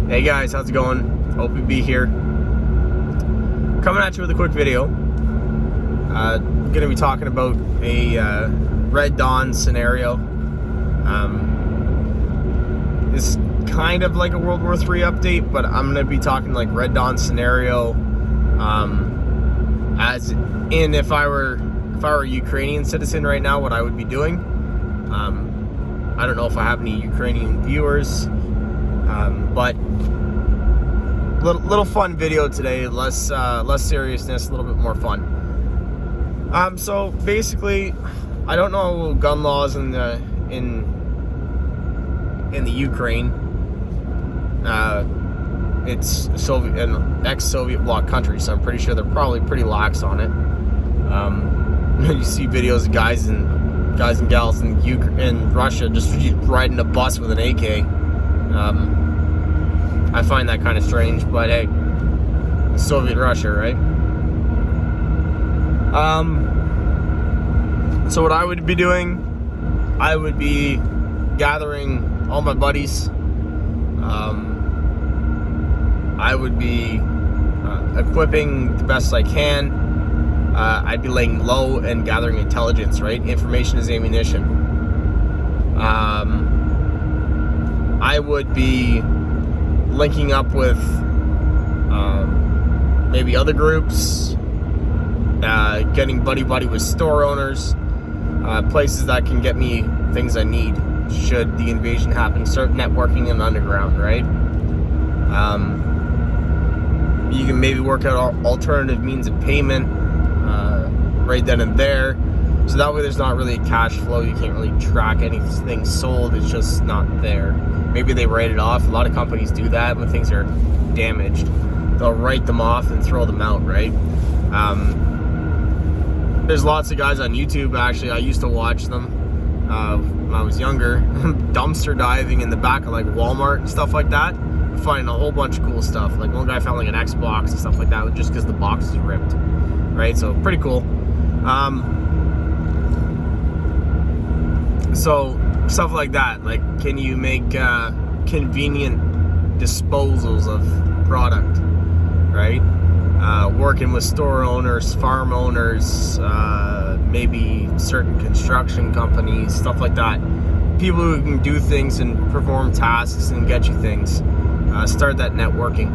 Hey guys, how's it going? Hope you be here. Coming at you with a quick video. Going to be talking about a Red Dawn scenario. It's kind of like a World War III update, but I'm going to be talking like Red Dawn scenario. As in, if I were a Ukrainian citizen right now, what I would be doing. I don't know if I have any Ukrainian viewers, but little fun video today. Less seriousness, a little bit more fun. So basically, I don't know gun laws in the Ukraine. It's an ex-Soviet bloc country, so I'm pretty sure they're probably pretty lax on it. You see videos of guys and gals in Russia just riding a bus with an AK. I find that kind of strange, but hey, Soviet Russia, right? So what I would be doing, I would be gathering all my buddies. I would be equipping the best I can. I'd be laying low and gathering intelligence, right? Information is ammunition. I would be linking up with maybe other groups, getting buddy with store owners, places that can get me things I need should the invasion happen. Start networking in the underground, right? You can maybe work out alternative means of payment right then and there, so that way there's not really a cash flow. You can't really track anything sold. It's just not there. Maybe they write it off. A lot of companies do that when things are damaged. They'll write them off and throw them out, right? There's lots of guys on YouTube, actually. I used to watch them when I was younger. Dumpster diving in the back of like Walmart and stuff like that. Finding a whole bunch of cool stuff. Like one guy found like an Xbox and stuff like that just because the box is ripped, right? So pretty cool. So stuff like that. Like, can you make convenient disposals of product, right? Working with store owners, farm owners, maybe certain construction companies, stuff like that. People who can do things and perform tasks and get you things. Start that networking.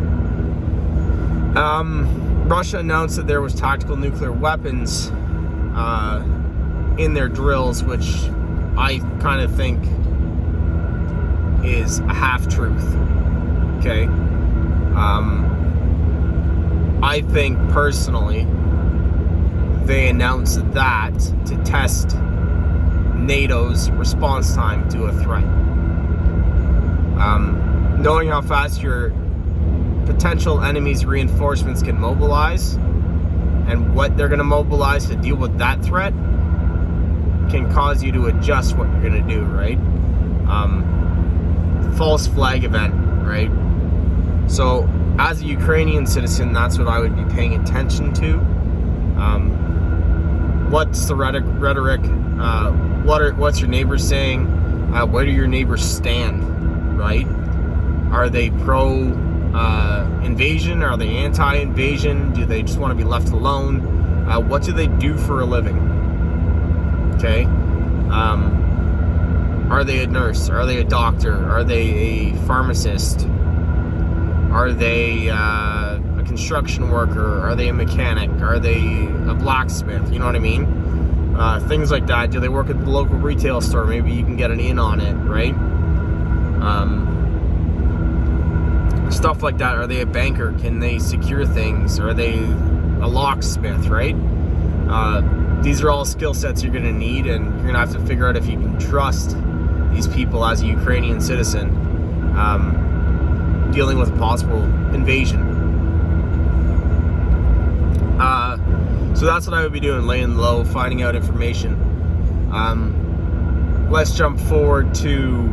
Russia announced that there was tactical nuclear weapons in their drills, which I kind of think is a half-truth. Okay? I think personally they announced that to test NATO's response time to a threat. Knowing how fast your potential enemy's reinforcements can mobilize and what they're going to mobilize to deal with that threat can cause you to adjust what you're going to do, right? False flag event, right? So as a Ukrainian citizen, that's what I would be paying attention to. What's the rhetoric? What's your neighbor saying? Where do your neighbors stand, right? Are they pro-invasion? Are they anti-invasion? Do they just want to be left alone? What do they do for a living? Okay. Are they a nurse? Are they a doctor? Are they a pharmacist? Are they a construction worker? Are they a mechanic? Are they a blacksmith? You know what I mean? Things like that. Do they work at the local retail store? Maybe you can get an in on it, right? Stuff like that. Are they a banker? Can they secure things? Are they a locksmith, right? These are all skill sets you're going to need, and you're going to have to figure out if you can trust these people as a Ukrainian citizen dealing with a possible invasion. So that's what I would be doing, laying low, finding out information. Let's jump forward to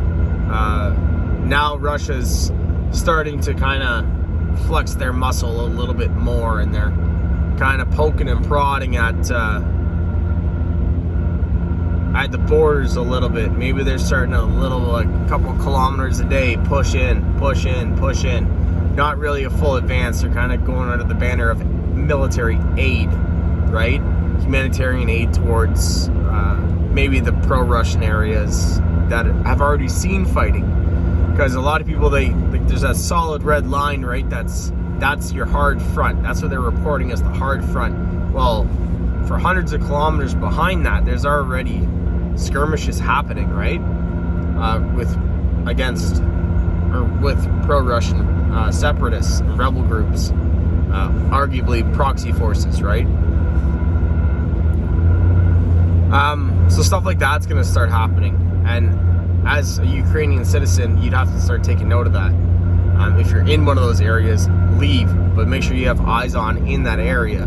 now Russia's starting to kind of flex their muscle a little bit more, and they're kind of poking and prodding at at the borders a little bit. Maybe they're starting a little, like a couple kilometers a day, push in. Not really a full advance. They're kind of going under the banner of military aid, right? Humanitarian aid towards maybe the pro-Russian areas that have already seen fighting. Because a lot of people, there's a solid red line, right? That's your hard front. That's what they're reporting as the hard front. Well, for hundreds of kilometers behind that, there's already skirmishes happening, right? With pro-Russian separatists and rebel groups, arguably proxy forces, right? So stuff like that's going to start happening, and as a Ukrainian citizen, you'd have to start taking note of that. If you're in one of those areas, leave, but make sure you have eyes on in that area,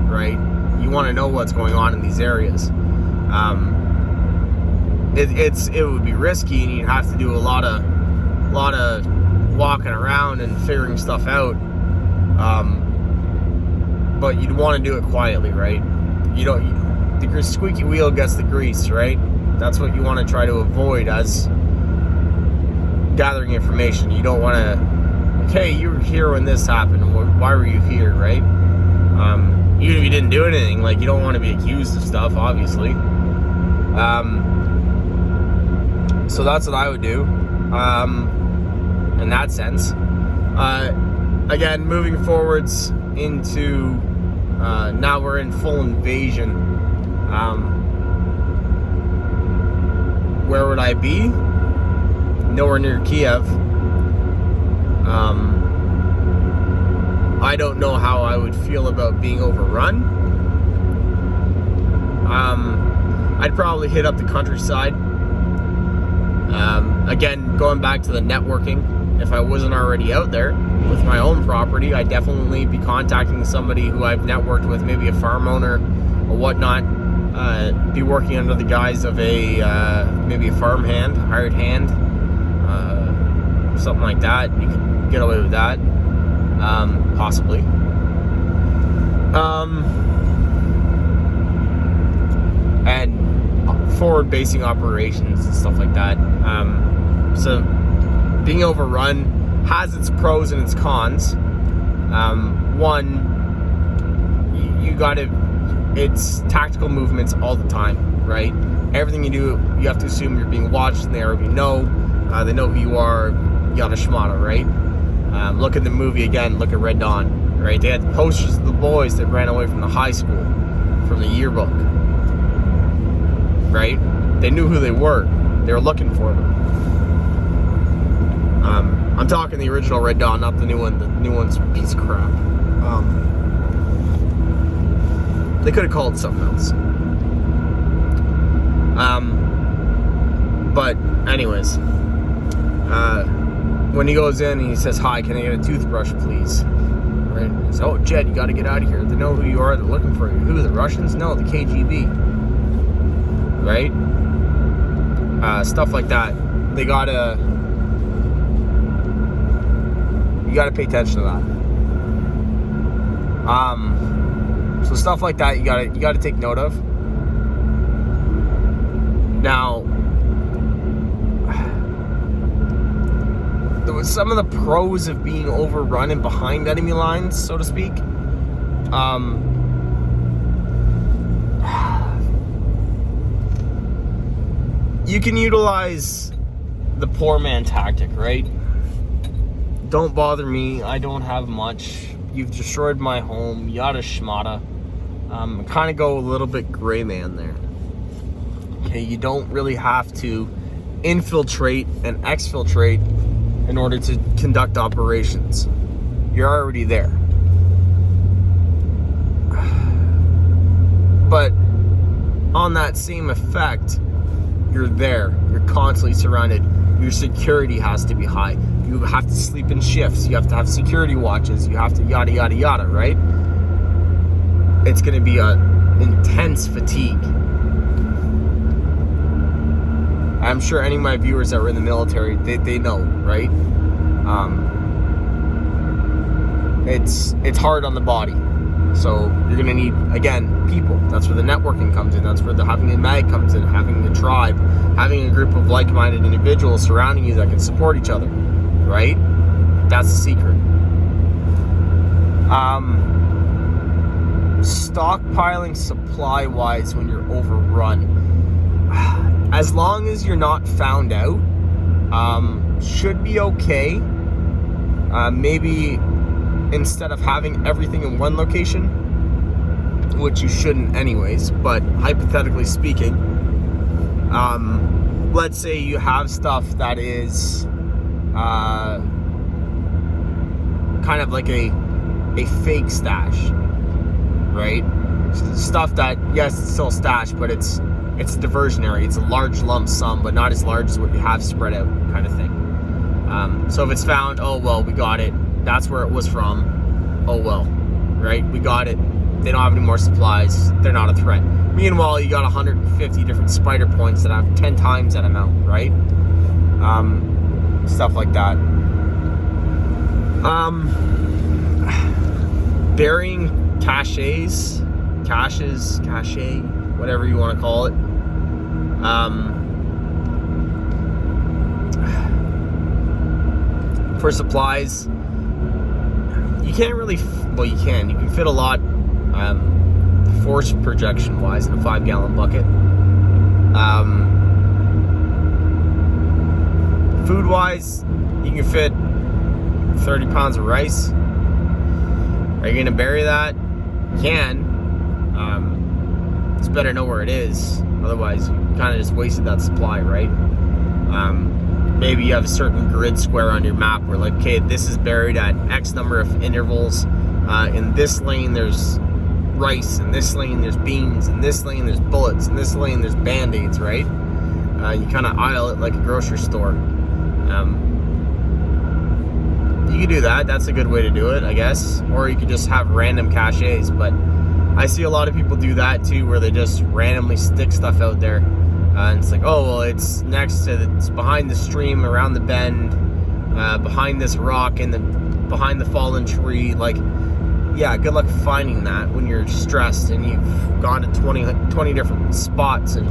right? You want to know what's going on in these areas. It would be risky, and you'd have to do a lot of walking around and figuring stuff out. But you'd want to do it quietly, right? The squeaky wheel gets the grease, right? That's what you want to try to avoid as gathering information. You don't want to, hey, you were here when this happened. Why were you here, right? Even if you didn't do anything, like, you don't want to be accused of stuff, obviously. So that's what I would do, in that sense. Again, moving forwards into, now we're in full invasion. Where would I be? Nowhere near Kiev. I don't know how I would feel about being overrun. I'd probably hit up the countryside. Again, going back to the networking, if I wasn't already out there with my own property, I'd definitely be contacting somebody who I've networked with, maybe a farm owner or whatnot. Be working under the guise of maybe a farm hand, hired hand, something like that. You could get away with that, possibly. And forward-basing operations and stuff like that. So being overrun has its pros and its cons. One, you gotta, it's tactical movements all the time, right? Everything you do, you have to assume you're being watched, and they already know. They know who you are, yada shmata, right? Look at the movie again, look at Red Dawn, right? They had posters of the boys that ran away from the high school, from the yearbook, right? They knew who they were. They were looking for them. I'm talking the original Red Dawn, not the new one. The new one's a piece of crap. They could have called it something else. But anyways, when he goes in and he says, "Hi, can I get a toothbrush, please?" Right? So, "Oh, Jed, you got to get out of here. They know who you are. They're looking for you." Who, the Russians? No, the KGB. Right? Stuff like that. You gotta pay attention to that. So stuff like that you gotta take note of. Now, there was some of the pros of being overrun and behind enemy lines, so to speak. You can utilize the poor man tactic, right? Don't bother me, I don't have much. You've destroyed my home, yada shmata. Kind of go a little bit gray man there. Okay, you don't really have to infiltrate and exfiltrate in order to conduct operations. You're already there. But on that same effect, you're there. You're constantly surrounded. Your security has to be high. You have to sleep in shifts. You have to have security watches. You have to yada, yada, yada, right? It's going to be a intense fatigue. I'm sure any of my viewers that were in the military, they know, right? It's hard on the body. So you're going to need, again, people. That's where the networking comes in. That's where the having a mag comes in, having a tribe, having a group of like-minded individuals surrounding you that can support each other, right? That's the secret. Stockpiling supply-wise when you're overrun. As long as you're not found out, should be okay. Maybe instead of having everything in one location, which you shouldn't anyways, but hypothetically speaking, let's say you have stuff that is kind of like a fake stash, right? Stuff that, yes, it's still stash, but it's diversionary. It's a large lump sum, but not as large as what you have spread out, kind of thing. So if it's found, oh well, we got it. That's where it was from. Oh well, right? We got it. They don't have any more supplies. They're not a threat. Meanwhile, you got 150 different spider points that have 10 times that amount, right? Stuff like that. Burying caches, whatever you want to call it. For supplies, you can't really, well, you can fit a lot, force projection wise in a 5-gallon bucket. Food wise, you can fit 30 pounds of rice. Are you going to bury that? You can. It's better to know where it is. Otherwise, you kind of just wasted that supply, right? Maybe you have a certain grid square on your map where, like, okay, this is buried at X number of intervals. In this lane, there's rice. In this lane, there's beans. In this lane, there's bullets. In this lane, there's Band-Aids, right? You kind of aisle it like a grocery store. You could do that. That's a good way to do it, I guess. Or you could just have random caches. But I see a lot of people do that too, where they just randomly stick stuff out there. And it's like, oh, well, it's next to, it's behind the stream, around the bend, behind this rock, and behind the fallen tree. Like, yeah, good luck finding that when you're stressed and you've gone to 20 different spots and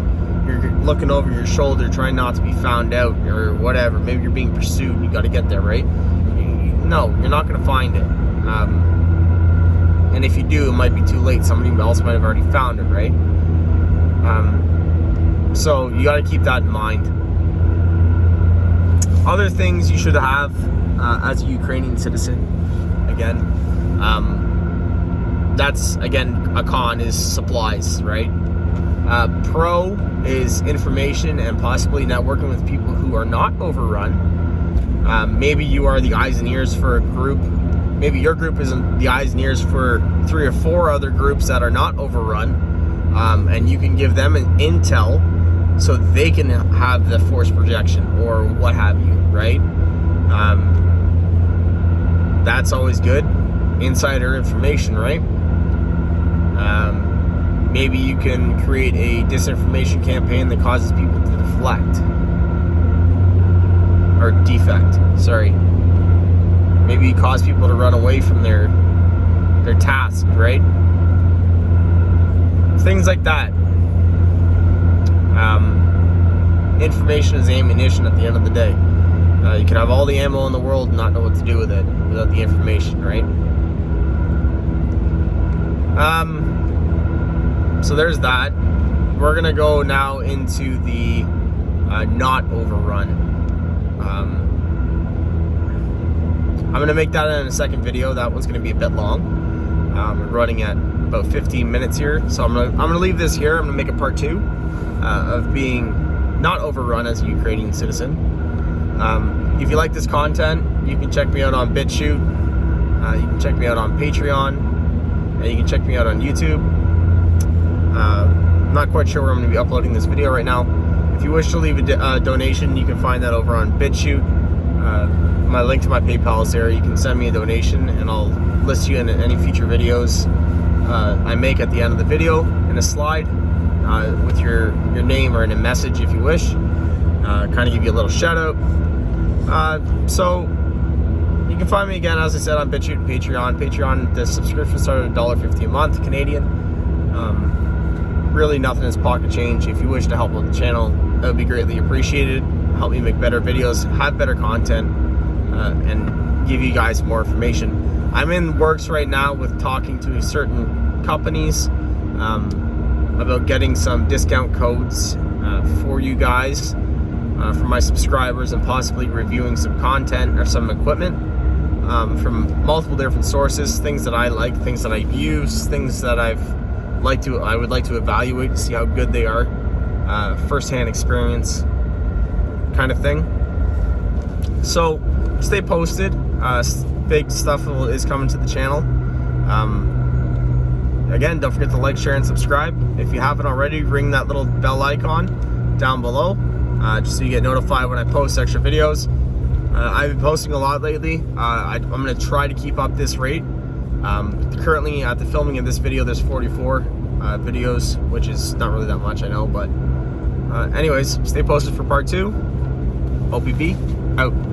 you're looking over your shoulder trying not to be found out or whatever. Maybe you're being pursued and you got to get there, right? No, you're not going to find it. And if you do, it might be too late. Somebody else might have already found it, right? So you got to keep that in mind. Other things you should have as a Ukrainian citizen, again, that's, again, a con is supplies, right? Pro is information and possibly networking with people who are not overrun. Maybe you are the eyes and ears for a group. Maybe your group is the eyes and ears for 3 or 4 other groups that are not overrun. And you can give them an intel so they can have the force projection or what have you, right? That's always good. Insider information, right? Maybe you can create a disinformation campaign that causes people to deflect. Or defect, sorry. Maybe you cause people to run away from their task, right? Things like that. Information is ammunition at the end of the day. You can have all the ammo in the world and not know what to do with it without the information, right? So there's that. We're gonna go now into the not overrun. I'm gonna make that in a second video. That one's gonna be a bit long. We're running at about 15 minutes here, so I'm gonna leave this here. I'm gonna make a part 2 of being not overrun as a Ukrainian citizen. If you like this content, you can check me out on BitChute. You can check me out on Patreon, and you can check me out on YouTube. I'm not quite sure where I'm going to be uploading this video right now. If you wish to leave a donation, you can find that over on BitChute. My link to my PayPal is there. You can send me a donation, and I'll list you in any future videos I make at the end of the video in a slide with your name or in a message if you wish. Kind of give you a little shout out. So you can find me again, as I said, on BitChute and Patreon. Patreon, the subscription started at $1.50 a month, Canadian. Really nothing is pocket change. If you wish to help out the channel, that would be greatly appreciated. Help me make better videos, have better content, and give you guys more information. I'm in works right now with talking to certain companies about getting some discount codes for you guys, for my subscribers, and possibly reviewing some content or some equipment from multiple different sources, things that I like, things that I've used, things that I would like to evaluate to see how good they are, first-hand experience kind of thing. So stay posted. Big stuff is coming to the channel. Again, don't forget to like, share, and subscribe. If you haven't already, ring that little bell icon down below, just so you get notified when I post extra videos. I've been posting a lot lately. I'm going to try to keep up this rate. Currently, at the filming of this video, there's 44 videos, which is not really that much, I know, but anyways, stay posted for part 2. OPP, out.